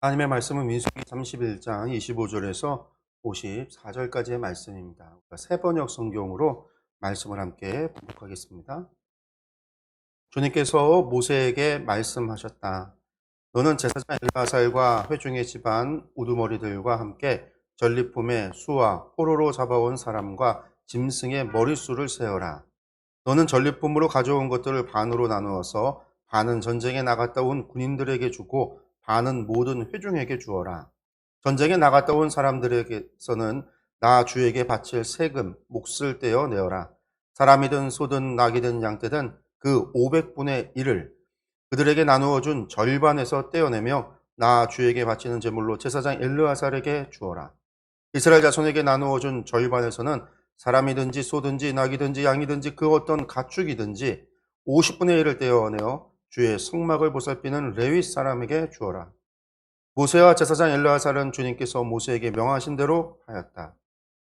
하나님의 말씀은 민수기 31장 25절에서 54절까지의 말씀입니다. 세 번역 성경으로 말씀을 함께 봉독하겠습니다. 주님께서 모세에게 말씀하셨다. 너는 제사장 엘르아살과 회중의 집안 우두머리들과 함께 전리품의 수와 포로로 잡아온 사람과 짐승의 머릿수를 세어라. 너는 전리품으로 가져온 것들을 반으로 나누어서 반은 전쟁에 나갔다 온 군인들에게 주고 반은 모든 회중에게 주어라. 전쟁에 나갔다 온 사람들에게서는 나 주에게 바칠 세금, 몫을 떼어 내어라. 사람이든 소든 낙이든 양떼든 그 500분의 1을 그들에게 나누어 준 절반에서 떼어내며 나 주에게 바치는 제물로 제사장 엘르아살에게 주어라. 이스라엘 자손에게 나누어 준 절반에서는 사람이든지 소든지 낙이든지 양이든지 그 어떤 가축이든지 50분의 1을 떼어내어 주의 성막을 보살피는 레위 사람에게 주어라. 모세와 제사장 엘르아살은 주님께서 모세에게 명하신 대로 하였다.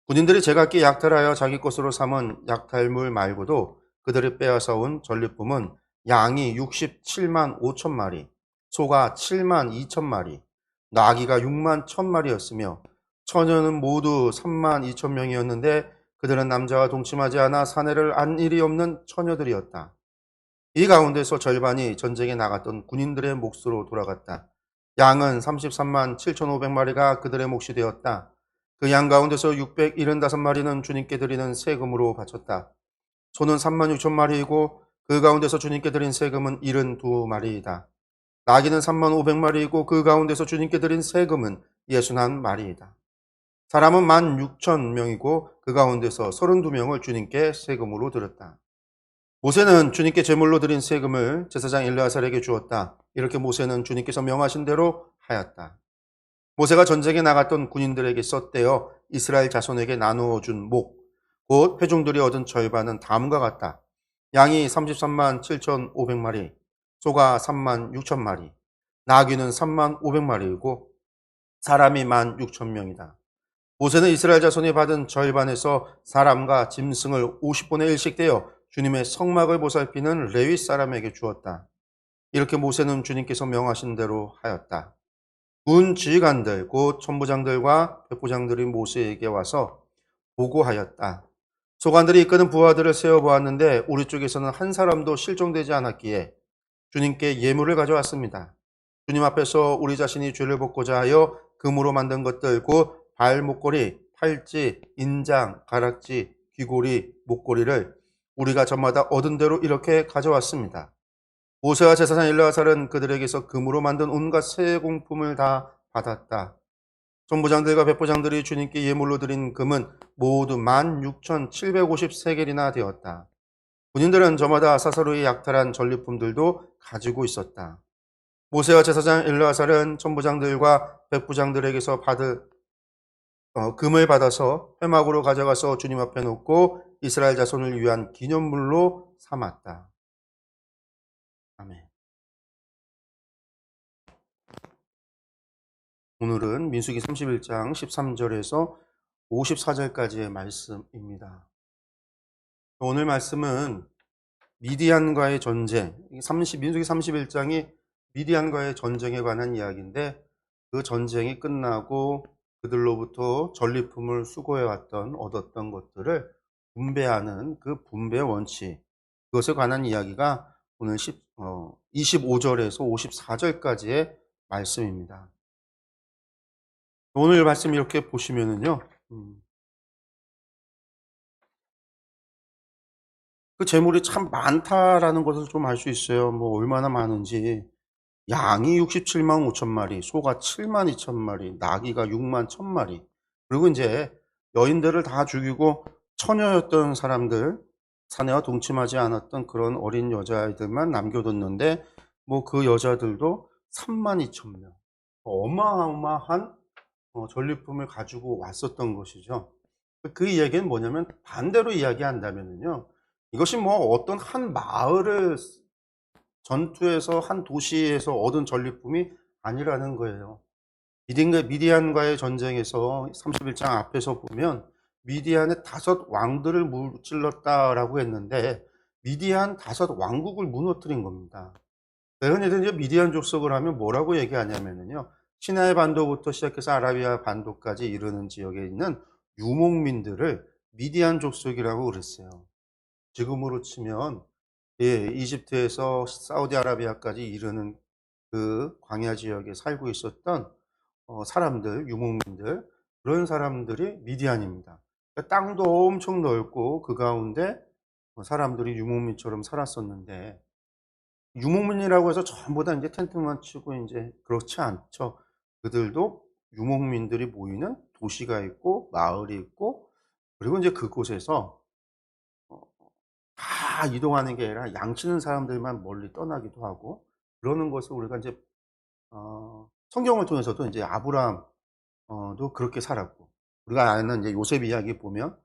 군인들이 제각기 약탈하여 자기 것으로 삼은 약탈물 말고도 그들이 빼앗아온 전리품은 양이 67만 5천 마리, 소가 7만 2천 마리, 나귀가 6만 1천 마리였으며 처녀는 모두 3만 2천 명이었는데 그들은 남자와 동침하지 않아 사내를 안 일이 없는 처녀들이었다. 이 가운데서 절반이 전쟁에 나갔던 군인들의 몫으로 돌아갔다. 양은 33만 7,500마리가 그들의 몫이 되었다. 그 양 가운데서 675마리는 주님께 드리는 세금으로 바쳤다. 소는 3만 6천 마리이고 그 가운데서 주님께 드린 세금은 72마리이다. 나귀는 3만 500마리이고 그 가운데서 주님께 드린 세금은 61마리이다. 사람은 1만 6천 명이고 그 가운데서 32명을 주님께 세금으로 드렸다. 모세는 주님께 제물로 드린 세금을 제사장 엘르아살에게 주었다. 이렇게 모세는 주님께서 명하신 대로 하였다. 모세가 전쟁에 나갔던 군인들에게 떼어 이스라엘 자손에게 나누어 준 목, 곧 회중들이 얻은 절반은 다음과 같다. 양이 33만 7,500마리, 소가 3만 6천 마리, 나귀는 3만 500마리이고 사람이 1만 6천 명이다. 모세는 이스라엘 자손이 받은 절반에서 사람과 짐승을 50분의 1씩 떼어 주님의 성막을 보살피는 레위 사람에게 주었다. 이렇게 모세는 주님께서 명하신 대로 하였다. 군 지휘관들 곧 천부장들과 백부장들이 모세에게 와서 보고하였다. 소관들이 이끄는 부하들을 세어보았는데 우리 쪽에서는 한 사람도 실종되지 않았기에 주님께 예물을 가져왔습니다. 주님 앞에서 우리 자신이 죄를 벗고자 하여 금으로 만든 것들 곧 발, 목걸이, 팔찌, 인장, 가락지, 귀고리, 목걸이를 우리가 저마다 얻은 대로 이렇게 가져왔습니다. 모세와 제사장 엘르아살은 그들에게서 금으로 만든 온갖 새 공품을 다 받았다. 천부장들과 백부장들이 주님께 예물로 드린 금은 모두 16,750세겔이나 되었다. 군인들은 저마다 사사로이 약탈한 전리품들도 가지고 있었다. 모세와 제사장 엘르아살은 천부장들과 백부장들에게서 금을 받아서 회막으로 가져가서 주님 앞에 놓고 이스라엘 자손을 위한 기념물로 삼았다. 아멘. 오늘은 민수기 31장 13절에서 54절까지의 말씀입니다. 오늘 말씀은 미디안과의 전쟁, 민수기 31장이 미디안과의 전쟁에 관한 이야기인데 그 전쟁이 끝나고 그들로부터 전리품을 수고해왔던 얻었던 것들을 분배하는 그 분배 원칙, 그것에 관한 이야기가 오늘 25절에서 54절까지의 말씀입니다. 오늘 말씀 이렇게 보시면은요, 그 재물이 참 많다라는 것을 좀 알 수 있어요. 뭐 얼마나 많은지. 양이 67만 5천 마리, 소가 7만 2천 마리, 나귀가 6만 1천 마리. 그리고 이제 여인들을 다 죽이고 처녀였던 사람들, 사내와 동침하지 않았던 그런 어린 여자아이들만 남겨뒀는데 뭐 그 여자들도 3만 2천 명. 어마어마한 전리품을 가지고 왔었던 것이죠. 그 얘기는 뭐냐면 반대로 이야기한다면요. 이것이 뭐 어떤 한 마을을 전투에서 한 도시에서 얻은 전리품이 아니라는 거예요. 미디안과의 전쟁에서 31장 앞에서 보면 미디안의 5 왕들을 무찔렀다라고 했는데 미디안 5 왕국을 무너뜨린 겁니다. 흔히들 이제 미디안 족속을 하면 뭐라고 얘기하냐면요. 시나이 반도부터 시작해서 아라비아 반도까지 이르는 지역에 있는 유목민들을 미디안 족속이라고 그랬어요. 지금으로 치면 예, 이집트에서 사우디아라비아까지 이르는 그 광야 지역에 살고 있었던 사람들, 유목민들, 그런 사람들이 미디안입니다. 그러니까 땅도 엄청 넓고 그 가운데 사람들이 유목민처럼 살았었는데, 유목민이라고 해서 전부 다 이제 텐트만 치고 이제 그렇지 않죠. 그들도 유목민들이 모이는 도시가 있고 마을이 있고, 그리고 이제 그곳에서 어, 다 이동하는 게 아니라 양치는 사람들만 멀리 떠나기도 하고, 그러는 것을 우리가 이제 성경을 통해서도 이제 아브라함도 그렇게 살았고, 우리가 아는 이제 요셉 이야기 보면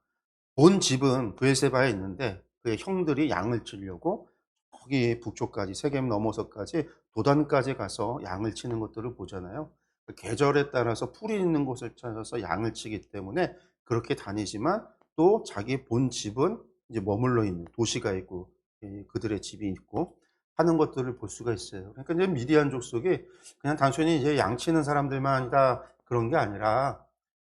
본 집은 브엘세바에 있는데 그의 형들이 양을 치려고 거기 북쪽까지 세겜 넘어서까지 도단까지 가서 양을 치는 것들을 보잖아요. 그 계절에 따라서 풀이 있는 곳을 찾아서 양을 치기 때문에 그렇게 다니지만, 또 자기 본 집은 이제 머물러 있는 도시가 있고 그들의 집이 있고 하는 것들을 볼 수가 있어요. 그러니까 이제 미디안 족속이 그냥 단순히 이제 양치는 사람들만이다 그런 게 아니라,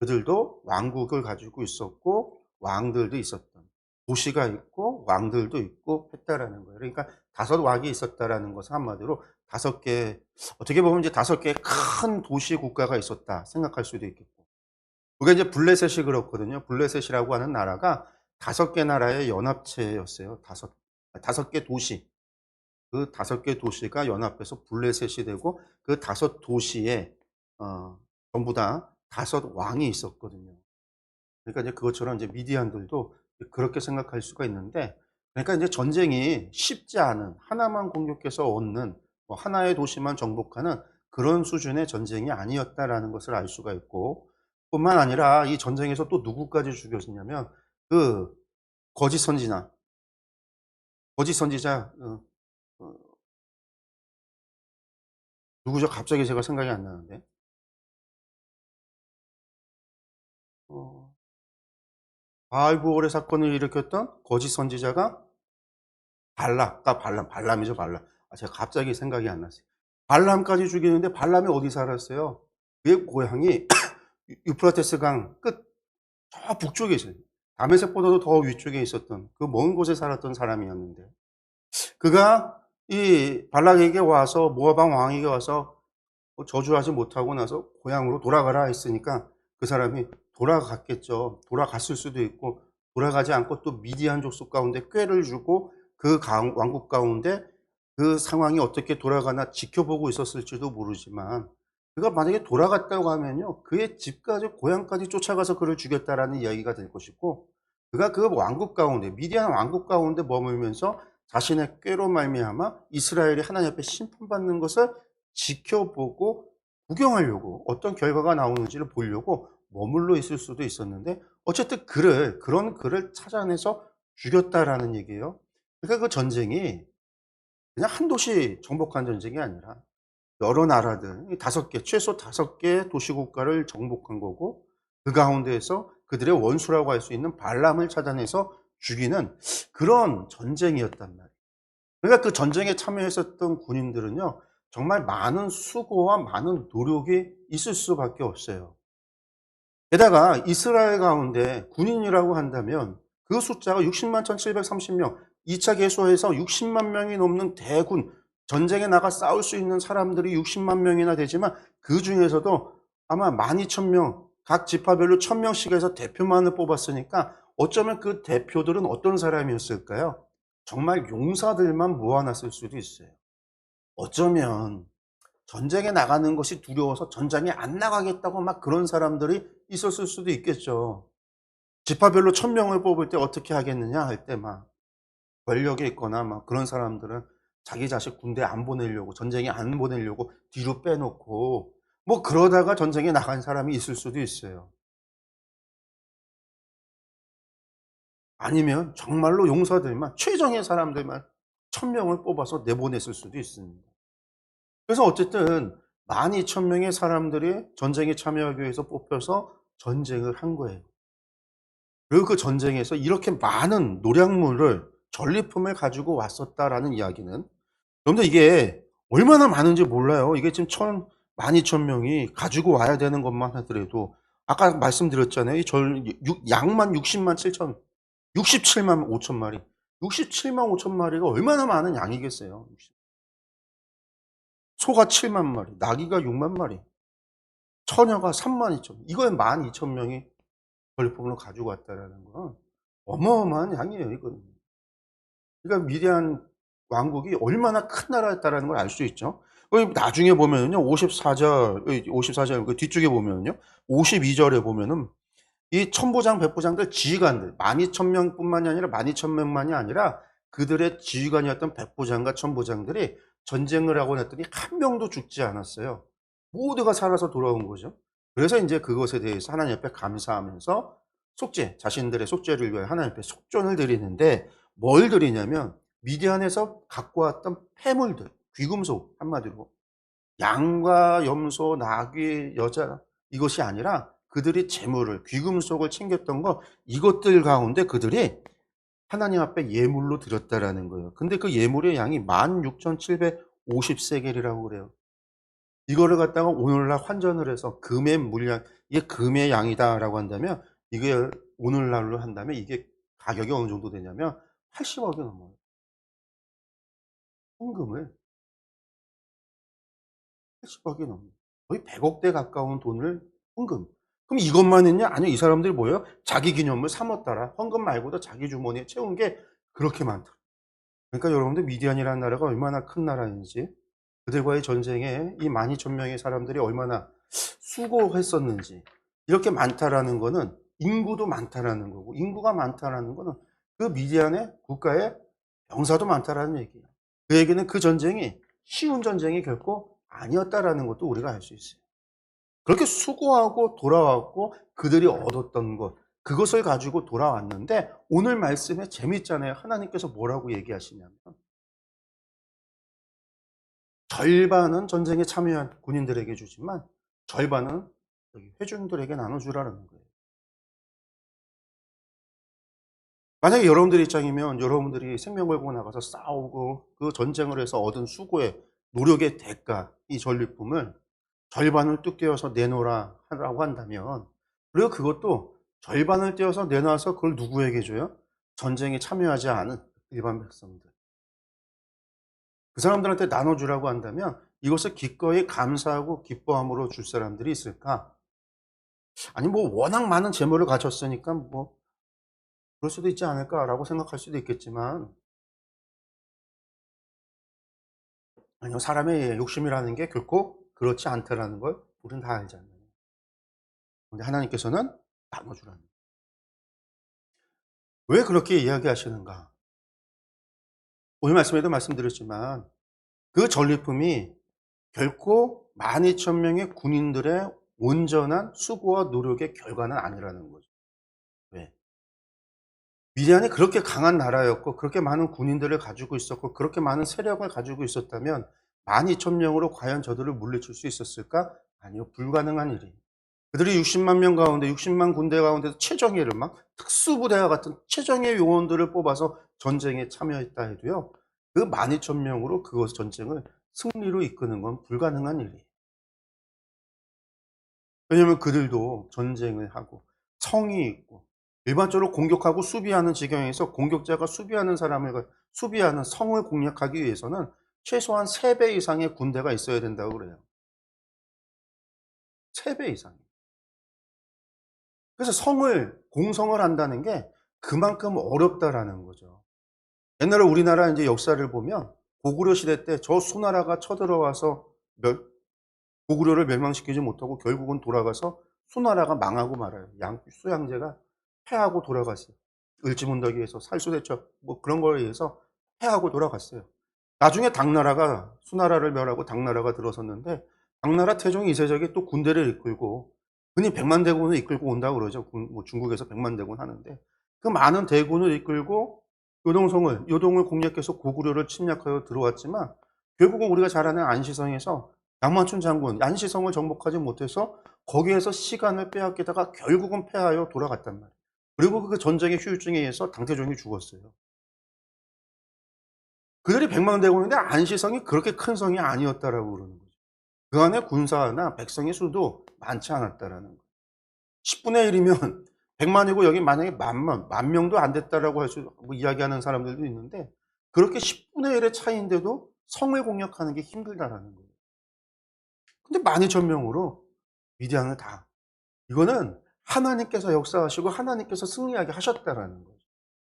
그들도 왕국을 가지고 있었고 왕들도 있었던, 도시가 있고 왕들도 있고 했다라는 거예요. 그러니까 다섯 왕이 있었다라는 것은 한마디로 다섯 개, 어떻게 보면 이제 다섯 개의 큰 도시 국가가 있었다 생각할 수도 있겠고, 그게 이제 블레셋이 그렇거든요. 블레셋이라고 하는 나라가 다섯 개 나라의 연합체였어요. 다섯 개 도시. 그 다섯 개 도시가 연합해서 블레셋이 되고, 그 다섯 도시에 전부 다 다섯 왕이 있었거든요. 그러니까 이제 그것처럼 이제 미디안들도 그렇게 생각할 수가 있는데, 그러니까 이제 전쟁이 쉽지 않은, 하나만 공격해서 얻는, 뭐 하나의 도시만 정복하는 그런 수준의 전쟁이 아니었다라는 것을 알 수가 있고, 뿐만 아니라 이 전쟁에서 또 누구까지 죽였냐면 그 거짓 선지자, 거짓 선지자 어, 누구죠? 갑자기 제가 생각이 안 나는데. 어, 바알부올의 사건을 일으켰던 거짓 선지자가 발람이죠, 발람. 제가 갑자기 생각이 안 났어요. 발람까지 죽이는데 발람이 어디 살았어요? 그의 고향이 유프라테스 강 끝, 저 북쪽에 있어요. 다메섹보다도 더 위쪽에 있었던 그 먼 곳에 살았던 사람이었는데, 그가 이 발락에게 와서, 모압 왕에게 와서 저주하지 못하고 나서 고향으로 돌아가라 했으니까 그 사람이 돌아갔겠죠. 돌아갔을 수도 있고, 돌아가지 않고 또 미디안 족속 가운데 꾀를 주고 그 왕국 가운데 그 상황이 어떻게 돌아가나 지켜보고 있었을지도 모르지만, 그가 만약에 돌아갔다고 하면요, 그의 집까지 고향까지 쫓아가서 그를 죽였다라는 이야기가 될 것이고, 그가 그 왕국 가운데, 미디안 왕국 가운데 머물면서 자신의 꾀로 말미암아 이스라엘이 하나님 앞에 심판받는 것을 지켜보고 구경하려고, 어떤 결과가 나오는지를 보려고 머물러 있을 수도 있었는데, 어쨌든 그런 글을 찾아내서 죽였다라는 얘기예요. 그러니까 그 전쟁이 그냥 한 도시 정복한 전쟁이 아니라 여러 나라들, 다섯 개, 최소 다섯 개 도시국가를 정복한 거고, 그 가운데에서 그들의 원수라고 할 수 있는 발람을 찾아내서 죽이는 그런 전쟁이었단 말이에요. 그러니까 그 전쟁에 참여했었던 군인들은요, 정말 많은 수고와 많은 노력이 있을 수밖에 없어요. 게다가 이스라엘 가운데 군인이라고 한다면 그 숫자가 60만 1730명, 2차 개소해서 60만 명이 넘는 대군, 전쟁에 나가 싸울 수 있는 사람들이 60만 명이나 되지만 그 중에서도 아마 12,000명, 각 지파별로 1,000명씩 해서 대표만을 뽑았으니까 어쩌면 그 대표들은 어떤 사람이었을까요? 정말 용사들만 모아놨을 수도 있어요. 어쩌면 전쟁에 나가는 것이 두려워서 전장에 안 나가겠다고 막 그런 사람들이 있었을 수도 있겠죠. 지파별로 1,000명을 뽑을 때 어떻게 하겠느냐 할 때 막 권력에 있거나 막 그런 사람들은 자기 자식 군대 안 보내려고, 전쟁에 안 보내려고 뒤로 빼놓고 뭐 그러다가 전쟁에 나간 사람이 있을 수도 있어요. 아니면 정말로 용사들만, 최정예 사람들만 1,000명을 뽑아서 내보냈을 수도 있습니다. 그래서 어쨌든 12,000명의 사람들이 전쟁에 참여하기 위해서 뽑혀서 전쟁을 한 거예요. 그리고 그 전쟁에서 이렇게 많은 노략물을, 전리품을 가지고 왔었다라는 이야기는, 여러분들 이게 얼마나 많은지 몰라요. 이게 지금 12,000명이 가지고 와야 되는 것만 하더라도 아까 말씀드렸잖아요. 이 양만 60만 7천 67만 5천 마리. 67만 5천 마리가 얼마나 많은 양이겠어요. 소가 7만 마리, 나귀가 6만 마리, 처녀가 3만 2천. 이거에 12,000명이 전리품으로 가지고 왔다라는 건 어마어마한 양이에요, 이거는. 그러니까 미디안 왕국이 얼마나 큰 나라였다라는 걸 알 수 있죠. 나중에 보면은요, 54절, 54절, 그 뒤쪽에 보면은요, 52절에 보면은 이 천부장, 백부장들 지휘관들, 12,000명뿐만이 아니라 12,000명만이 아니라 그들의 지휘관이었던 백부장과 천부장들이 전쟁을 하고 났더니 한 명도 죽지 않았어요. 모두가 살아서 돌아온 거죠. 그래서 이제 그것에 대해서 하나님 앞에 감사하면서 속죄, 자신들의 속죄를 위해 하나님 앞에 속전을 드리는데 뭘 드리냐면 미디안에서 갖고 왔던 폐물들, 귀금속 한마디로 양과 염소, 나귀, 여자 이것이 아니라 그들이 재물을 귀금속을 챙겼던 거 이것들 가운데 그들이 하나님 앞에 예물로 드렸다라는 거예요. 근데 그 예물의 양이 16,750세겔이라고 그래요. 이거를 갖다가 오늘날 환전을 해서 금의 물량, 이게 금의 양이다라고 한다면 이게 오늘날로 한다면 이게 가격이 어느 정도 되냐면 80억이 넘어요. 헌금을 80억이 넘어요. 거의 100억대 가까운 돈을 헌금. 그럼 이것만 했냐? 아니요. 이 사람들이 뭐예요? 자기 기념물 삼았더라. 헌금 말고도 자기 주머니에 채운 게 그렇게 많다. 그러니까 여러분들 미디안이라는 나라가 얼마나 큰 나라인지 그들과의 전쟁에 이 12,000명의 사람들이 얼마나 수고했었는지 이렇게 많다라는 거는 인구도 많다라는 거고 인구가 많다라는 거는 그 미디안의 국가에 병사도 많다라는 얘기예요. 그 얘기는 그 전쟁이 쉬운 전쟁이 결코 아니었다라는 것도 우리가 알 수 있어요. 그렇게 수고하고 돌아왔고 그들이 얻었던 것 그것을 가지고 돌아왔는데 오늘 말씀에 재밌잖아요. 하나님께서 뭐라고 얘기하시냐면 절반은 전쟁에 참여한 군인들에게 주지만 절반은 여기 회중들에게 나눠주라는 거예요. 만약에 여러분들 입장이면 여러분들이 생명 걸고 나가서 싸우고 그 전쟁을 해서 얻은 수고의 노력의 대가 이 전리품을 절반을 뚝 떼어서 내놓으라 라고 한다면 그리고 그것도 절반을 떼어서 내놔서 그걸 누구에게 줘요? 전쟁에 참여하지 않은 일반 백성들. 그 사람들한테 나눠주라고 한다면 이것을 기꺼이 감사하고 기뻐함으로 줄 사람들이 있을까? 아니 뭐 워낙 많은 재물을 가졌으니까 뭐 그럴 수도 있지 않을까라고 생각할 수도 있겠지만 아니요 사람의 욕심이라는 게 결코 그렇지 않다라는 걸 우리는 다 알잖아요. 근데 하나님께서는 나눠주라는 거예요. 왜 그렇게 이야기하시는가? 오늘 말씀에도 말씀드렸지만 그 전리품이 결코 12,000명의 군인들의 온전한 수고와 노력의 결과는 아니라는 거죠. 왜? 미디안이 그렇게 강한 나라였고 그렇게 많은 군인들을 가지고 있었고 그렇게 많은 세력을 가지고 있었다면 12,000명으로 과연 저들을 물리칠 수 있었을까? 아니요. 불가능한 일이에요. 그들이 60만 명 가운데 60만 군대 가운데서 최정예를 막 특수부대와 같은 최정예 요원들을 뽑아서 전쟁에 참여했다 해도요. 그 12,000명으로 그것 전쟁을 승리로 이끄는 건 불가능한 일이에요. 왜냐하면 그들도 전쟁을 하고 성이 있고 일반적으로 공격하고 수비하는 지경에서 공격자가 수비하는 사람을 수비하는 성을 공략하기 위해서는 최소한 3배 이상의 군대가 있어야 된다고 그래요. 3배 이상. 그래서 성을 공성을 한다는 게 그만큼 어렵다라는 거죠. 옛날에 우리나라 이제 역사를 보면 고구려 시대 때 저 수나라가 쳐들어와서 고구려를 멸망시키지 못하고 결국은 돌아가서 수나라가 망하고 말아요. 수양제가 패하고 돌아갔어요. 을지문덕에서 살수대첩 뭐 그런 거에 의해서 패하고 돌아갔어요. 나중에 당나라가 수나라를 멸하고 당나라가 들어섰는데 당나라 태종 이세적이 또 군대를 이끌고 흔히 100만 대군을 이끌고 온다고 그러죠. 뭐 중국에서 100만 대군 하는데 그 많은 대군을 이끌고 요동을 공략해서 고구려를 침략하여 들어왔지만 결국은 우리가 잘 아는 안시성에서 양만춘 장군 안시성을 정복하지 못해서 거기에서 시간을 빼앗기다가 결국은 패하여 돌아갔단 말이에요. 그리고 그 전쟁의 후유증에 의해서 당태종이 죽었어요. 그들이 100만 대군인데 안시성이 그렇게 큰 성이 아니었다라고 그러는 거죠. 그 안에 군사나 백성의 수도 많지 않았다라는 거예요. 10분의 1이면 100만이고 여기 만약에 만 명도 안 됐다라고 할 수, 뭐 이야기하는 사람들도 있는데 그렇게 10분의 1의 차이인데도 성을 공략하는 게 힘들다라는 거예요. 근데 12,000명으로 미디안을 다. 이거는 하나님께서 역사하시고 하나님께서 승리하게 하셨다라는 거예요.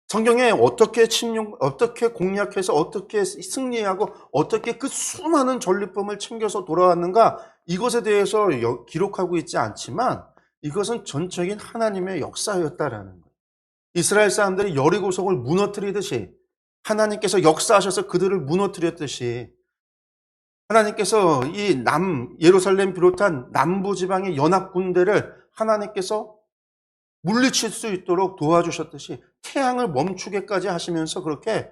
성경에 어떻게 공략해서 어떻게 승리하고 어떻게 그 수많은 전리품을 챙겨서 돌아왔는가 이것에 대해서 기록하고 있지 않지만 이것은 전적인 하나님의 역사였다라는 거예요. 이스라엘 사람들이 여리고성을 무너뜨리듯이 하나님께서 역사하셔서 그들을 무너뜨렸듯이 하나님께서 이 예루살렘 비롯한 남부 지방의 연합 군대를 하나님께서 물리칠 수 있도록 도와주셨듯이 태양을 멈추게까지 하시면서 그렇게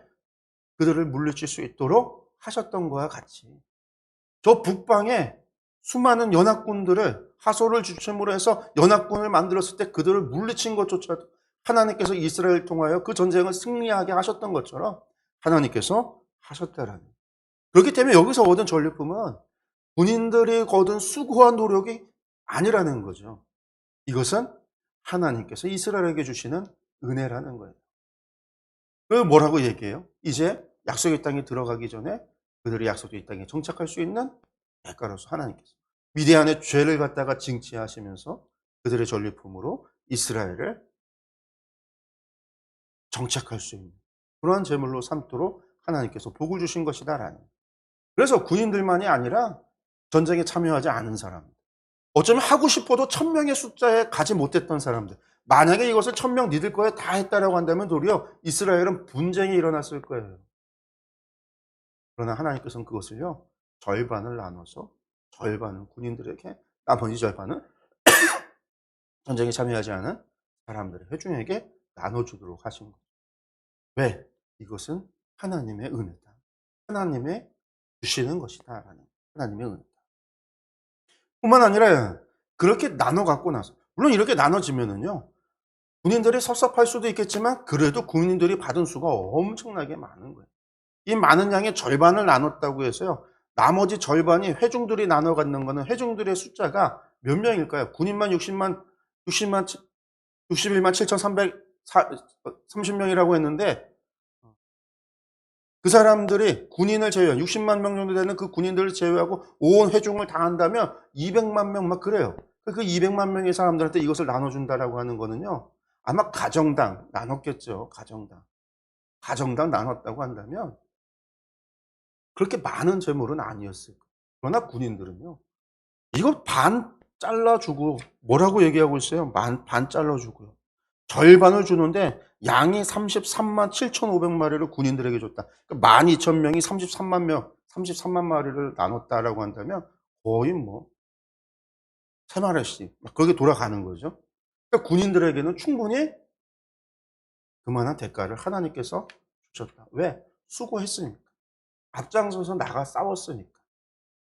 그들을 물리칠 수 있도록 하셨던 것과 같이 저 북방에 수많은 연합군들을 하소를 중심으로 해서 연합군을 만들었을 때 그들을 물리친 것조차도 하나님께서 이스라엘을 통하여 그 전쟁을 승리하게 하셨던 것처럼 하나님께서 하셨다라는. 그렇기 때문에 여기서 얻은 전리품은 군인들이 거둔 수고한 노력이 아니라는 거죠. 이것은 하나님께서 이스라엘에게 주시는 은혜라는 거예요. 그리고 뭐라고 얘기해요? 이제 약속의 땅에 들어가기 전에 그들이 약속의 땅에 정착할 수 있는 대가로서 하나님께서 미디안의 죄를 갖다가 징치하시면서 그들의 전리품으로 이스라엘을 정착할 수 있는 그러한 제물로 삼도록 하나님께서 복을 주신 것이다라는. 그래서 군인들만이 아니라 전쟁에 참여하지 않은 사람들, 어쩌면 하고 싶어도 1,000명의 숫자에 가지 못했던 사람들, 만약에 이것을 1,000명 니들 거에 다 했다라고 한다면 도리어 이스라엘은 분쟁이 일어났을 거예요. 그러나 하나님께서는 그것을요, 절반을 나눠서 절반은 군인들에게, 나머지 절반은 전쟁에 참여하지 않은 사람들의 회중에게 나눠주도록 하신 거예요. 왜? 이것은 하나님의 은혜다. 하나님의 주시는 것이다. 라는 하나님의 은혜다. 뿐만 아니라 그렇게 나눠 갖고 나서, 물론 이렇게 나눠지면은요, 군인들이 섭섭할 수도 있겠지만 그래도 군인들이 받은 수가 엄청나게 많은 거예요. 이 많은 양의 절반을 나눴다고 해서요, 나머지 절반이 회중들이 나눠 갖는 거는 회중들의 숫자가 몇 명일까요? 군인만 61만 7,330명이라고 했는데 그 사람들이 군인을 제외한 60만 명 정도 되는 그 군인들을 제외하고 온 회중을 다 한다면 200만 명 막 그래요. 그 200만 명의 사람들한테 이것을 나눠준다라고 하는 거는요, 아마 가정당 나눴겠죠. 가정당 나눴다고 한다면 그렇게 많은 재물은 아니었을 거예요. 그러나 군인들은요, 이거 반 잘라주고, 뭐라고 얘기하고 있어요? 반 잘라주고요. 절반을 주는데 양이 33만 7,500마리를 군인들에게 줬다. 그러니까 12,000명이 33만 마리를 나눴다라고 한다면 거의 뭐 3마리씩 그렇게 돌아가는 거죠. 그러니까 군인들에게는 충분히 그만한 대가를 하나님께서 주셨다. 왜? 수고했으니까. 앞장서서 나가 싸웠으니까.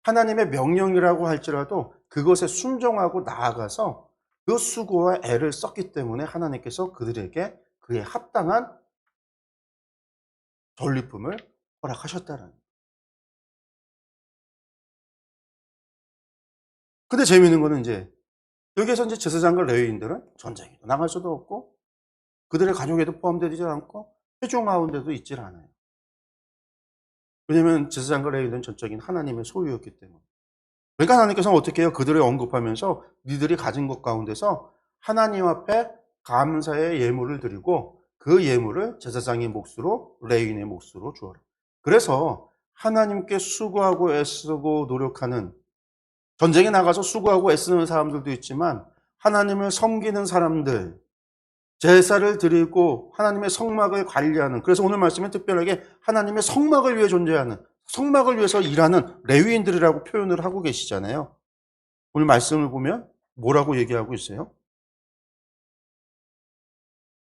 하나님의 명령이라고 할지라도 그것에 순종하고 나아가서 그 수고와 애를 썼기 때문에 하나님께서 그들에게 그에 합당한 전리품을 허락하셨다는 거예요. 근데 재미있는 거는 이제 여기에서 이제 제사장과 레위인들은 전쟁에도 나갈 수도 없고 그들의 가족에도 포함되지 않고 회중 가운데도 있질 않아요. 왜냐하면 제사장과 레위인들은 전적인 하나님의 소유였기 때문에. 그러니까 하나님께서는 어떻게 해요? 그들을 언급하면서 니들이 가진 것 가운데서 하나님 앞에 감사의 예물을 드리고 그 예물을 제사장의 몫으로 레위인의 몫으로 주어라. 그래서 하나님께 수고하고 애쓰고 노력하는, 전쟁에 나가서 수고하고 애쓰는 사람들도 있지만 하나님을 섬기는 사람들, 제사를 드리고 하나님의 성막을 관리하는, 그래서 오늘 말씀에 특별하게 하나님의 성막을 위해 존재하는, 성막을 위해서 일하는 레위인들이라고 표현을 하고 계시잖아요. 오늘 말씀을 보면 뭐라고 얘기하고 있어요?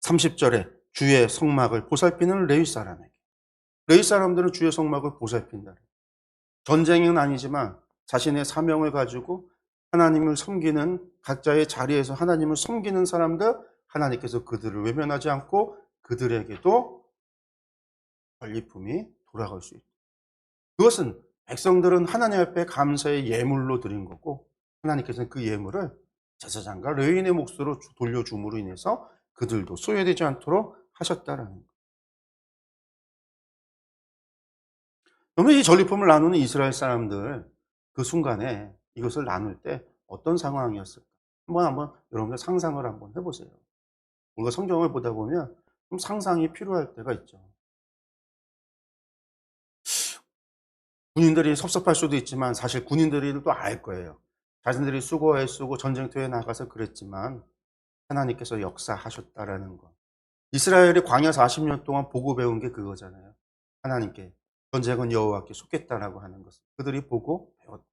30절에 주의 성막을 보살피는 레위 사람에게. 레위 사람들은 주의 성막을 보살핀다. 전쟁은 아니지만 자신의 사명을 가지고 하나님을 섬기는, 각자의 자리에서 하나님을 섬기는 사람들, 하나님께서 그들을 외면하지 않고 그들에게도 전리품이 돌아갈 수 있다. 그것은 백성들은 하나님 앞에 감사의 예물로 드린 거고 하나님께서는 그 예물을 제사장과 레위인의 몫으로 돌려줌으로 인해서 그들도 소외되지 않도록 하셨다라는 거예요. 그러면 이 전리품을 나누는 이스라엘 사람들 그 순간에 이것을 나눌 때 어떤 상황이었을까? 한번 여러분들 상상을 한번 해보세요. 우리가 성경을 보다 보면 좀 상상이 필요할 때가 있죠. 군인들이 섭섭할 수도 있지만 사실 군인들도 알 거예요. 자신들이 수고에 쓰고 전쟁터에 나가서 그랬지만 하나님께서 역사하셨다라는 거. 이스라엘이 광야 40년 동안 보고 배운 게 그거잖아요. 하나님께 전쟁은 여호와께 속했다라고 하는 것을 그들이 보고 배웠다.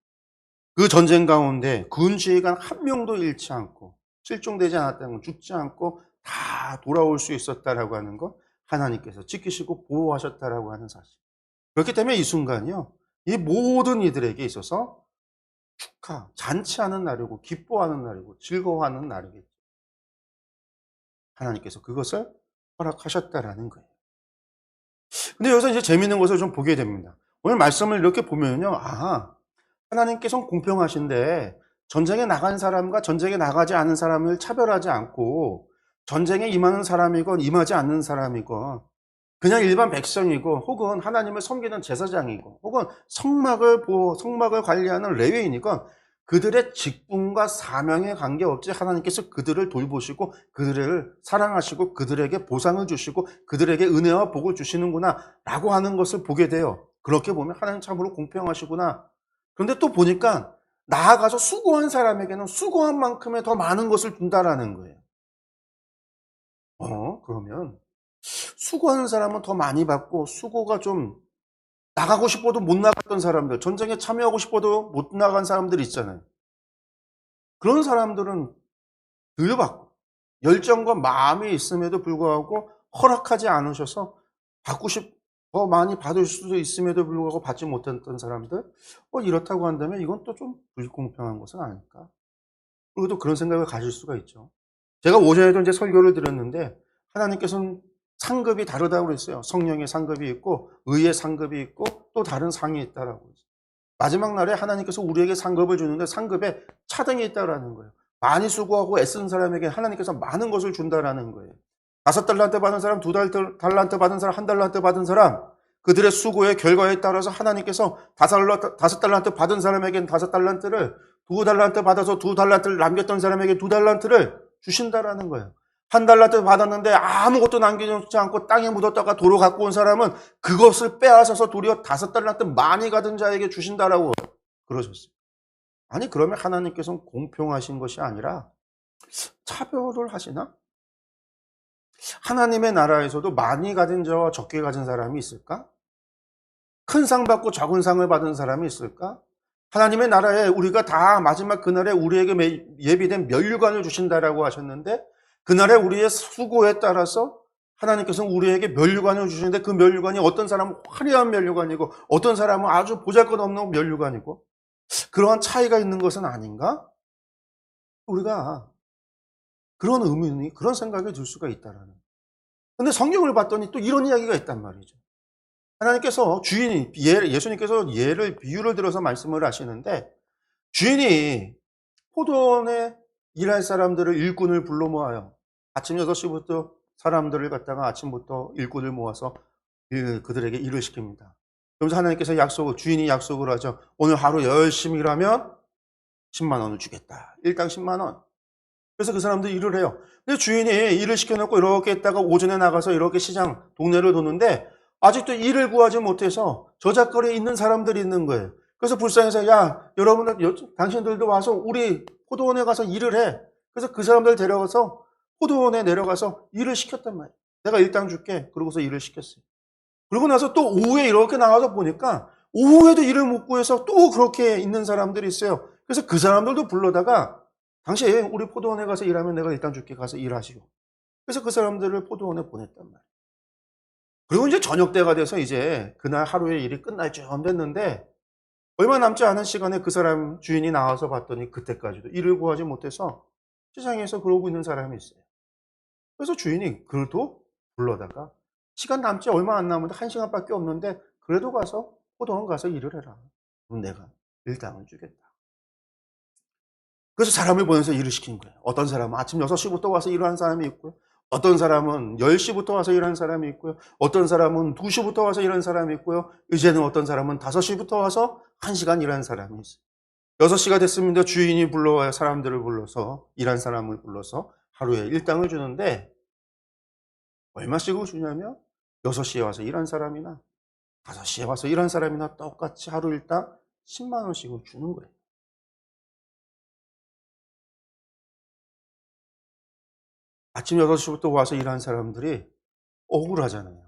그 전쟁 가운데 군지휘관 한 명도 잃지 않고 실종되지 않았다는 건 죽지 않고 다 돌아올 수 있었다라고 하는 것 하나님께서 지키시고 보호하셨다라고 하는 사실. 그렇기 때문에 이 순간이요. 이 모든 이들에게 있어서 축하, 잔치하는 날이고 기뻐하는 날이고 즐거워하는 날이겠죠. 하나님께서 그것을 허락하셨다라는 거예요. 근데 여기서 이제 재미있는 것을 좀 보게 됩니다. 오늘 말씀을 이렇게 보면요. 하나님께서는 공평하신데 전쟁에 나간 사람과 전쟁에 나가지 않은 사람을 차별하지 않고 전쟁에 임하는 사람이건 임하지 않는 사람이건 그냥 일반 백성이고 혹은 하나님을 섬기는 제사장이고 혹은 성막을 관리하는 레위인이건 그들의 직분과 사명에 관계없이 하나님께서 그들을 돌보시고 그들을 사랑하시고 그들에게 보상을 주시고 그들에게 은혜와 복을 주시는구나 라고 하는 것을 보게 돼요. 그렇게 보면 하나님 참으로 공평하시구나. 그런데 또 보니까 나아가서 수고한 사람에게는 수고한 만큼의 더 많은 것을 준다라는 거예요. 그러면 수고하는 사람은 더 많이 받고 수고가 좀 나가고 싶어도 못 나갔던 사람들, 전쟁에 참여하고 싶어도 못 나간 사람들 있잖아요. 그런 사람들은 덜 받고 열정과 마음이 있음에도 불구하고 허락하지 않으셔서 더 많이 받을 수도 있음에도 불구하고 받지 못했던 사람들, 이렇다고 한다면 이건 또 좀 불공평한 것은 아닐까? 그리고 또 그런 생각을 가질 수가 있죠. 제가 오전에도 이제 설교를 드렸는데 하나님께서는 상급이 다르다고 그랬어요. 성령의 상급이 있고 의의 상급이 있고 또 다른 상이 있다라고 했어요. 마지막 날에 하나님께서 우리에게 상급을 주는데 상급에 차등이 있다라는 거예요. 많이 수고하고 애쓴 사람에게 하나님께서 많은 것을 준다라는 거예요. 5달란트 받은 사람, 2달란트 받은 사람, 1달란트 받은 사람, 그들의 수고의 결과에 따라서 하나님께서 5달란트 받은 사람에게는 5달란트를, 2달란트 받아서 2달란트를 남겼던 사람에게 2달란트를 주신다라는 거예요. 1달란트 받았는데 아무것도 남겨놓지 않고 땅에 묻었다가 도로 갖고 온 사람은 그것을 빼앗아서 도리어 5달란트 많이 가진 자에게 주신다라고 그러셨어요. 아니 그러면 하나님께서는 공평하신 것이 아니라 차별을 하시나? 하나님의 나라에서도 많이 가진 자와 적게 가진 사람이 있을까? 큰 상 받고 적은 상을 받은 사람이 있을까? 하나님의 나라에 우리가 다 마지막 그날에 우리에게 예비된 면류관을 주신다라고 하셨는데 그날에 우리의 수고에 따라서 하나님께서는 우리에게 면류관을 주시는데 그 면류관이 어떤 사람은 화려한 면류관이고 어떤 사람은 아주 보잘것없는 면류관이고 그러한 차이가 있는 것은 아닌가? 우리가 그런 의문이 그런 생각이 들 수가 있다라는. 근데 성경을 봤더니 또 이런 이야기가 있단 말이죠. 하나님께서 예수님께서 비유를 들어서 말씀을 하시는데 주인이 포도원에 일할 사람들을 일꾼을 불러 모아요. 아침 6시부터 사람들을 갖다가 아침부터 일꾼을 모아서 그들에게 일을 시킵니다. 그러면서 하나님께서 주인이 약속을 하죠. 오늘 하루 열심히 일하면 10만 원을 주겠다. 일당 10만 원. 그래서 그 사람들이 일을 해요. 근데 주인이 일을 시켜놓고 이렇게 있다가 오전에 나가서 이렇게 시장, 동네를 도는데 아직도 일을 구하지 못해서 저작거리에 있는 사람들이 있는 거예요. 그래서 불쌍해서 야, 여러분들, 당신들도 와서 우리 포도원에 가서 일을 해. 그래서 그 사람들 데려가서 포도원에 내려가서 일을 시켰단 말이에요. 내가 일당 줄게. 그러고서 일을 시켰어요. 그러고 나서 또 오후에 이렇게 나와서 보니까 오후에도 일을 못 구해서 또 그렇게 있는 사람들이 있어요. 그래서 그 사람들도 불러다가 당신 우리 포도원에 가서 일하면 내가 일당 줄게 가서 일하시오. 그래서 그 사람들을 포도원에 보냈단 말이에요. 그리고 이제 저녁 때가 돼서 이제 그날 하루의 일이 끝날 쯤 됐는데 얼마 남지 않은 시간에 그 사람 주인이 나와서 봤더니 그때까지도 일을 구하지 못해서 시장에서 그러고 있는 사람이 있어요. 그래서 주인이 그래도 불러다가 시간 남지 얼마 안 남은데 1시간밖에 없는데 그래도 가서 포도원 가서 일을 해라. 그럼 내가 일당을 주겠다. 그래서 사람을 보내서 일을 시킨 거예요. 어떤 사람은 아침 6시부터 와서 일하는 사람이 있고요. 어떤 사람은 10시부터 와서 일하는 사람이 있고요. 어떤 사람은 2시부터 와서 일하는 사람이 있고요. 이제는 어떤 사람은 5시부터 와서 1시간 일하는 사람이 있어요. 6시가 됐습니다. 주인이 불러와요. 사람들을 불러서, 일한 사람을 불러서 하루에 일당을 주는데 얼마씩을 주냐면 6시에 와서 일한 사람이나 5시에 와서 일한 사람이나 똑같이 하루 일당 10만 원씩을 주는 거예요. 아침 6시부터 와서 일하는 사람들이 억울하잖아요.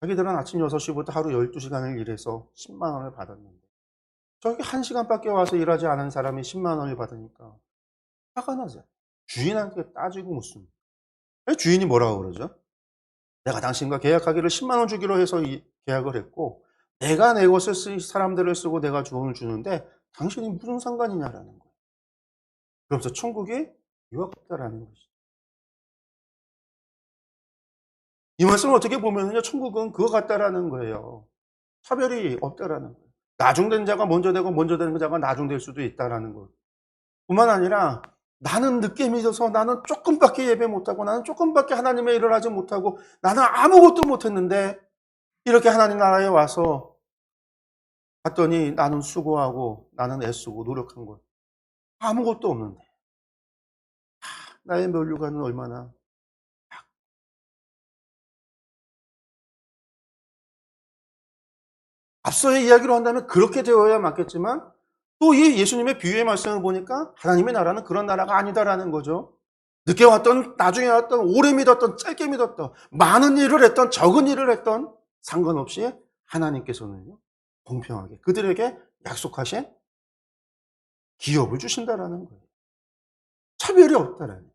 자기들은 아침 6시부터 하루 12시간을 일해서 10만 원을 받았는데 저기 1시간밖에 와서 일하지 않은 사람이 10만 원을 받으니까 화가 나죠. 주인한테 따지고 묻습니다. 주인이 뭐라고 그러죠? 내가 당신과 계약하기를 10만 원 주기로 해서 이 계약을 했고 내가 내 것을 사람들을 쓰고 내가 돈을 주는데 당신이 무슨 상관이냐라는 거예요. 그러면서 천국이 유학 없다라는 것이죠. 이 말씀을 어떻게 보면요, 천국은 그거 같다라는 거예요. 차별이 없다라는 거예요. 나중된 자가 먼저 되고 먼저 되는 자가 나중될 수도 있다라는 것. 뿐만 아니라 나는 늦게 믿어서 나는 조금밖에 예배 못하고 나는 조금밖에 하나님의 일을 하지 못하고 나는 아무것도 못했는데 이렇게 하나님 나라에 와서 봤더니 나는 수고하고 나는 애쓰고 노력한 것 아무것도 없는데 나의 면류관은 얼마나. 앞서의 이야기로 한다면 그렇게 되어야 맞겠지만 또 이 예수님의 비유의 말씀을 보니까 하나님의 나라는 그런 나라가 아니다라는 거죠. 늦게 왔던 나중에 왔던 오래 믿었던 짧게 믿었던 많은 일을 했던 적은 일을 했던 상관없이 하나님께서는요 공평하게 그들에게 약속하신 기업을 주신다라는 거예요. 차별이 없다라는 거예요.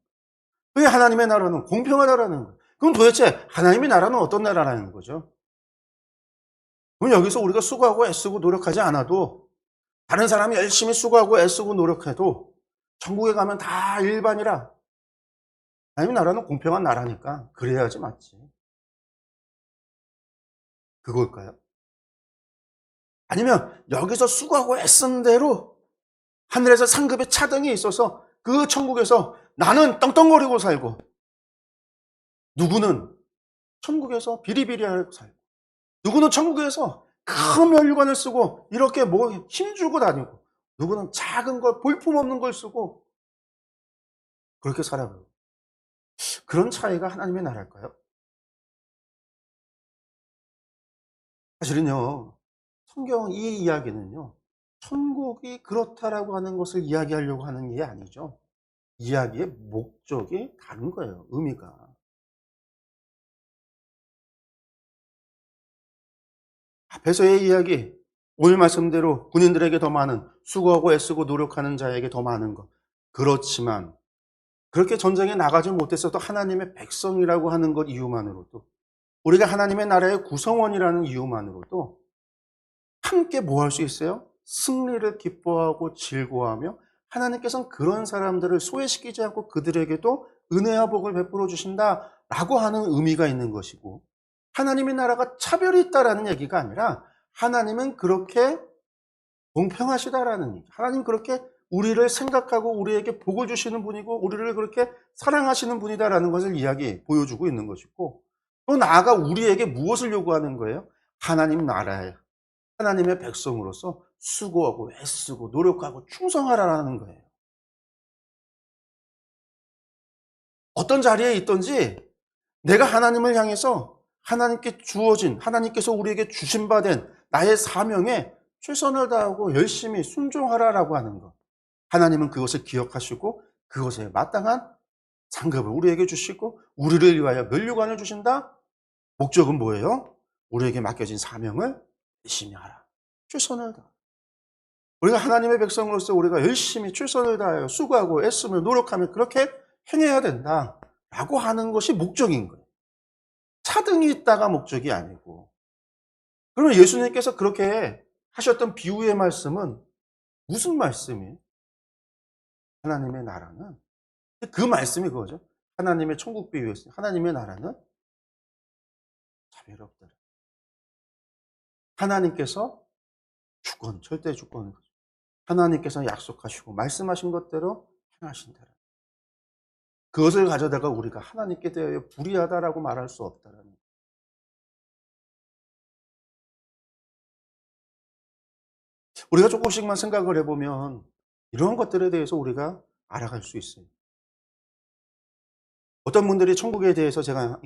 왜 하나님의 나라는 공평하다라는 거예요. 그럼 도대체 하나님의 나라는 어떤 나라라는 거죠? 그럼 여기서 우리가 수고하고 애쓰고 노력하지 않아도 다른 사람이 열심히 수고하고 애쓰고 노력해도 천국에 가면 다 일반이라 하나님의 나라는 공평한 나라니까 그래야지 맞지. 그걸까요? 아니면 여기서 수고하고 애쓴 대로 하늘에서 상급의 차등이 있어서 그 천국에서 나는 떵떵거리고 살고 누구는 천국에서 비리비리하고 살고 누구는 천국에서 큰 면류관을 쓰고 이렇게 뭐 힘주고 다니고 누구는 작은 걸 볼품없는 걸 쓰고 그렇게 살아가요. 그런 차이가 하나님의 나라일까요? 사실은요. 성경 이 이야기는요. 천국이 그렇다라고 하는 것을 이야기하려고 하는 게 아니죠. 이야기의 목적이 다른 거예요, 의미가. 앞에서의 이야기, 오늘 말씀대로 군인들에게 더 많은 수고하고 애쓰고 노력하는 자에게 더 많은 것. 그렇지만 그렇게 전쟁에 나가지 못했어도 하나님의 백성이라고 하는 것 이유만으로도 우리가 하나님의 나라의 구성원이라는 이유만으로도 함께 뭐 할 수 있어요? 승리를 기뻐하고 즐거워하며 하나님께서는 그런 사람들을 소외시키지 않고 그들에게도 은혜와 복을 베풀어 주신다라고 하는 의미가 있는 것이고 하나님의 나라가 차별이 있다라는 얘기가 아니라 하나님은 그렇게 공평하시다라는 얘기. 하나님 그렇게 우리를 생각하고 우리에게 복을 주시는 분이고 우리를 그렇게 사랑하시는 분이다라는 것을 보여주고 있는 것이고 또 나아가 우리에게 무엇을 요구하는 거예요? 하나님 나라에 하나님의 백성으로서 수고하고 애쓰고 노력하고 충성하라는 거예요. 어떤 자리에 있든지 내가 하나님을 향해서 하나님께 주어진 하나님께서 우리에게 주신 바 된 나의 사명에 최선을 다하고 열심히 순종하라라고 하는 것. 하나님은 그것을 기억하시고 그것에 마땅한 상급을 우리에게 주시고 우리를 위하여 면류관을 주신다. 목적은 뭐예요? 우리에게 맡겨진 사명을 열심히 하라. 최선을 다하. 우리가 하나님의 백성으로서 우리가 열심히 최선을 다하여 수고하고 애쓰며 노력하며 그렇게 행해야 된다라고 하는 것이 목적인 거예요. 차등이 있다가 목적이 아니고. 그러면 예수님께서 그렇게 하셨던 비유의 말씀은 무슨 말씀이에요? 하나님의 나라는 그 말씀이 그거죠. 하나님의 천국 비유였어요. 하나님의 나라는 차별이 없다. 하나님께서 주권, 절대 주권. 하나님께서 약속하시고 말씀하신 것대로 행하신다. 그것을 가져다가 우리가 하나님께 대하여 불의하다라고 말할 수 없다라는 거예요. 우리가 조금씩만 생각을 해보면 이런 것들에 대해서 우리가 알아갈 수 있어요. 어떤 분들이 천국에 대해서 제가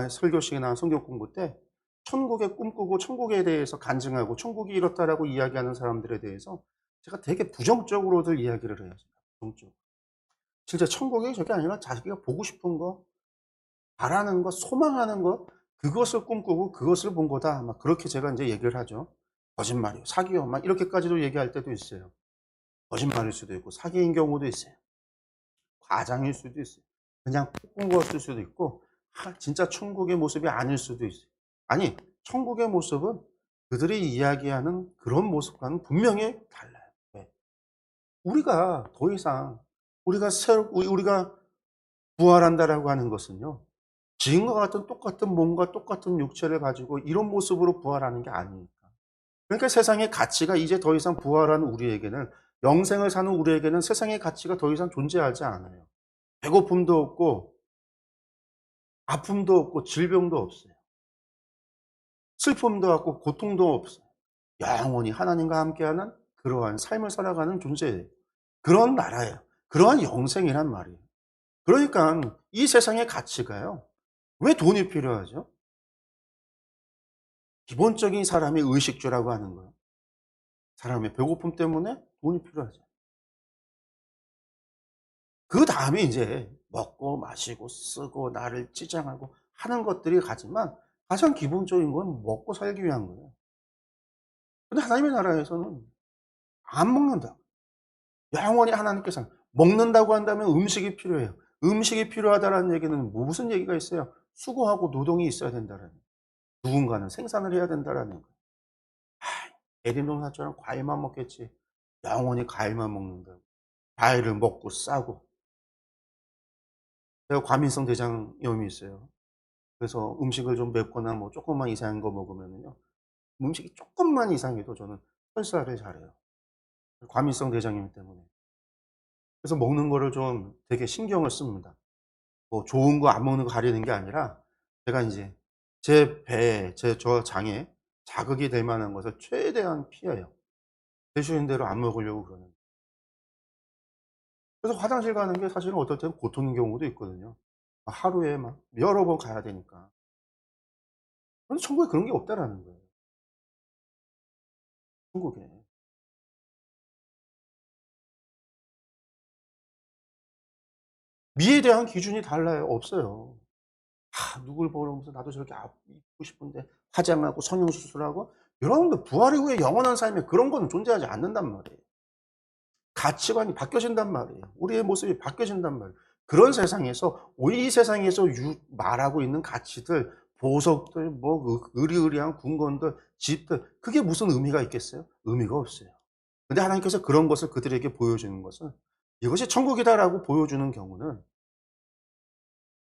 설교식이나 성경 공부 때 천국에 꿈꾸고 천국에 대해서 간증하고 천국이 이렇다라고 이야기하는 사람들에 대해서 제가 되게 부정적으로들 이야기를 해요. 부정적으로. 진짜 천국이 저게 아니라 자기가 보고 싶은 거, 바라는 거, 소망하는 거, 그것을 꿈꾸고 그것을 본 거다. 막 그렇게 제가 이제 얘기를 하죠. 거짓말이요, 사기요, 막 이렇게까지도 얘기할 때도 있어요. 거짓말일 수도 있고 사기인 경우도 있어요. 과장일 수도 있어요. 그냥 꿈꾼 것일 수도 있고 진짜 천국의 모습이 아닐 수도 있어요. 아니, 천국의 모습은 그들이 이야기하는 그런 모습과는 분명히 달라요. 왜? 우리가 더 이상 우리가 부활한다라고 하는 것은요, 지금과 같은 똑같은 몸과 똑같은 육체를 가지고 이런 모습으로 부활하는 게 아니니까. 그러니까 세상의 가치가 이제 더 이상 부활한 우리에게는, 영생을 사는 우리에게는 세상의 가치가 더 이상 존재하지 않아요. 배고픔도 없고 아픔도 없고 질병도 없어요. 슬픔도 없고 고통도 없어요. 영원히 하나님과 함께하는 그러한 삶을 살아가는 존재예요. 그런 나라예요. 그러한 영생이란 말이에요. 그러니까 이 세상의 가치가요, 왜 돈이 필요하죠? 기본적인 사람의 의식주라고 하는 거예요. 사람의 배고픔 때문에 돈이 필요하죠. 그다음에 이제 먹고 마시고 쓰고 나를 치장하고 하는 것들이 가지만 가장 기본적인 건 먹고 살기 위한 거예요. 근데 하나님의 나라에서는 안 먹는다. 영원히 하나님께서는 먹는다고 한다면 음식이 필요해요. 음식이 필요하다라는 얘기는 무슨 얘기가 있어요? 수고하고 노동이 있어야 된다라는 거예요. 누군가는 생산을 해야 된다라는 거예요. 아, 대리농사처럼 과일만 먹겠지. 영원히 과일만 먹는다. 과일을 먹고 싸고. 제가 과민성 대장염이 있어요. 그래서 음식을 좀 맵거나 뭐 조금만 이상한 거 먹으면은요, 음식이 조금만 이상해도 저는 설사를 잘해요. 과민성 대장염 때문에. 그래서 먹는 거를 좀 되게 신경을 씁니다. 뭐 좋은 거 안 먹는 거 가리는 게 아니라 제가 인제 제 배에 저 장에 자극이 될 만한 것을 최대한 피해요. 되시는 대로 안 먹으려고 그러는. 그래서 화장실 가는 게 사실은 어떨 때는 고통인 경우도 있거든요. 하루에 막 여러 번 가야 되니까. 그런데 천국에 그런 게 없다라는 거예요, 천국에. 미에 대한 기준이 달라요. 없어요. 누굴 보면서 나도 저렇게 이쁘고 싶은데 화장하고 성형수술하고, 여러분들 부활 이후에 영원한 삶에 그런 거는 존재하지 않는단 말이에요. 가치관이 바뀌어진단 말이에요. 우리의 모습이 바뀌어진단 말이에요. 그런 세상에서 이 세상에서 말하고 있는 가치들, 보석들, 뭐 으리으리한 궁건들, 집들, 그게 무슨 의미가 있겠어요? 의미가 없어요. 근데 하나님께서 그런 것을 그들에게 보여주는 것은, 이것이 천국이다라고 보여주는 경우는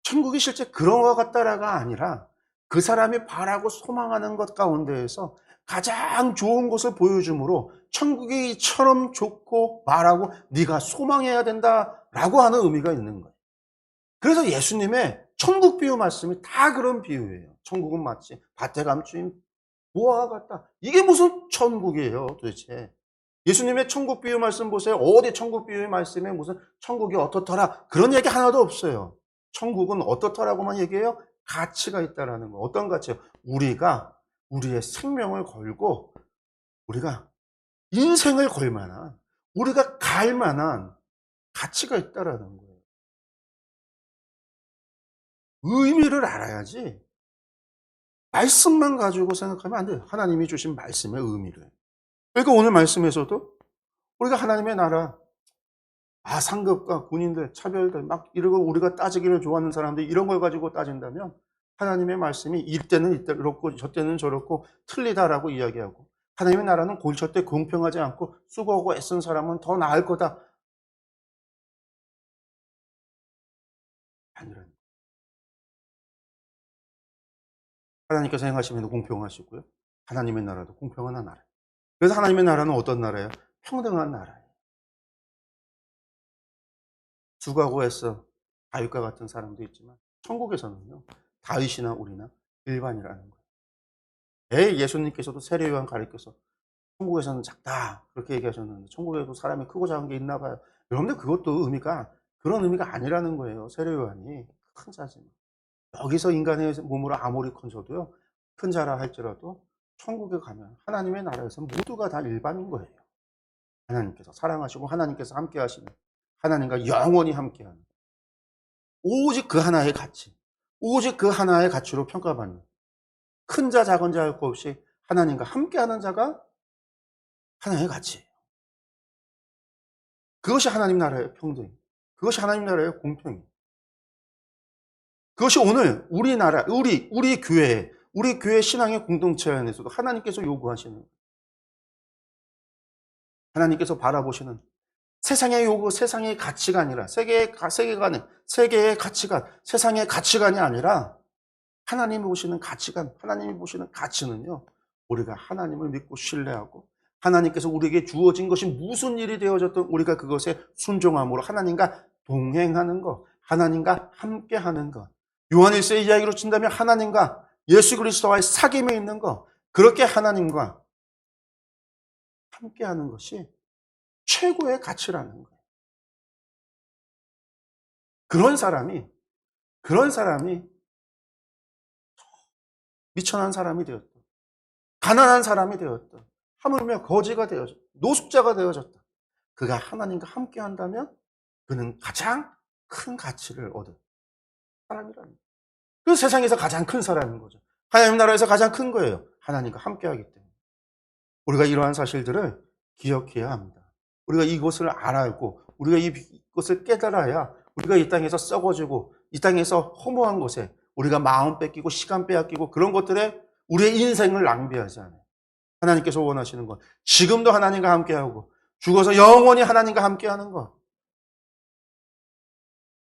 천국이 실제 그런 것 같다라가 아니라 그 사람이 바라고 소망하는 것 가운데에서 가장 좋은 것을 보여줌으로 천국이 이처럼 좋고 말하고 네가 소망해야 된다라고 하는 의미가 있는 거예요. 그래서 예수님의 천국 비유 말씀이 다 그런 비유예요. 천국은 마치 밭에 감추인 무화과 같다. 이게 무슨 천국이에요, 도대체. 예수님의 천국 비유 말씀 보세요. 어디 천국 비유의 말씀에 무슨 천국이 어떻더라, 그런 얘기 하나도 없어요. 천국은 어떻더라고만 얘기해요. 가치가 있다라는 거. 어떤 가치요? 우리가 우리의 생명을 걸고 우리가 인생을 걸 만한, 우리가 갈 만한 가치가 있다라는 거예요. 의미를 알아야지 말씀만 가지고 생각하면 안 돼요. 하나님이 주신 말씀의 의미를. 그러니까 오늘 말씀에서도 우리가 하나님의 나라, 상급과 군인들, 차별들 막 이러고 우리가 따지기를 좋아하는 사람들이 이런 걸 가지고 따진다면 하나님의 말씀이 이때는 이렇고 저때는 저렇고 틀리다라고 이야기하고, 하나님의 나라는 절대 공평하지 않고 수고하고 애쓴 사람은 더 나을 거다, 아니라는 거예요. 하나님께서 행하시면 공평하시고요, 하나님의 나라도 공평한 나라예요. 그래서 하나님의 나라는 어떤 나라예요? 평등한 나라예요. 수고하고 애써 다윗과 같은 사람도 있지만 천국에서는요, 다윗이나 우리나 일반이라는 거예요. 예수님께서도 세례요한 가리켜서 천국에서는 작다 그렇게 얘기하셨는데 천국에도 사람이 크고 작은 게 있나 봐요. 여러분들 그것도 의미가 그런 의미가 아니라는 거예요. 세례요한이 큰 자지만 여기서 인간의 몸으로 아무리 커져도요, 큰 자라 할지라도 천국에 가면 하나님의 나라에서 모두가 다 일반인 거예요. 하나님께서 사랑하시고 하나님께서 함께 하시는, 하나님과 영원히 함께하는, 오직 그 하나의 가치, 오직 그 하나의 가치로 평가받는, 큰 자 작은 자 할 것 없이 하나님과 함께하는 자가 하나의 가치예요. 그것이 하나님 나라의 평등, 그것이 하나님 나라의 공평, 그것이 오늘 우리나라, 우리 교회 신앙의 공동체 안에서도 하나님께서 요구하시는, 하나님께서 바라보시는 세상의 요구, 세상의 가치가 아니라 세계의 가치관, 세상의 가치관이 아니라 하나님이 보시는 가치관, 하나님이 보시는 가치는요, 우리가 하나님을 믿고 신뢰하고 하나님께서 우리에게 주어진 것이 무슨 일이 되어졌든 우리가 그것에 순종함으로 하나님과 동행하는 것, 하나님과 함께하는 것. 요한일서의 이야기로 친다면 하나님과 예수 그리스도와의 사귐에 있는 것, 그렇게 하나님과 함께하는 것이 최고의 가치라는 거예요. 그런 사람이 미천한 사람이 되었다. 가난한 사람이 되었다. 하물며 거지가 되어졌다. 노숙자가 되어졌다. 그가 하나님과 함께 한다면 그는 가장 큰 가치를 얻은 사람이라는 거예요. 그 세상에서 가장 큰 사람인 거죠. 하나님 나라에서 가장 큰 거예요. 하나님과 함께 하기 때문에. 우리가 이러한 사실들을 기억해야 합니다. 우리가 이것을 알고 우리가 이것을 깨달아야 우리가 이 땅에서 썩어지고 이 땅에서 허무한 것에 우리가 마음 뺏기고 시간 빼앗기고 그런 것들에 우리의 인생을 낭비하지 않아요. 하나님께서 원하시는 것, 지금도 하나님과 함께하고 죽어서 영원히 하나님과 함께하는 것,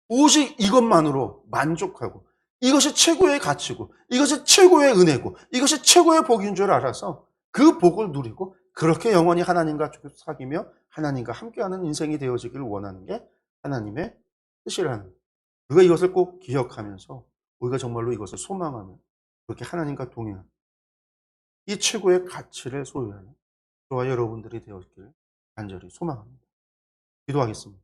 오직 이것만으로 만족하고 이것이 최고의 가치고 이것이 최고의 은혜고 이것이 최고의 복인 줄 알아서 그 복을 누리고 그렇게 영원히 하나님과 사귀며 하나님과 함께하는 인생이 되어지기를 원하는 게 하나님의 뜻이라는 거예요. 우리가 이것을 꼭 기억하면서 우리가 정말로 이것을 소망하며 그렇게 하나님과 동행하는 이 최고의 가치를 소유하는 저와 여러분들이 되었기를 간절히 소망합니다. 기도하겠습니다.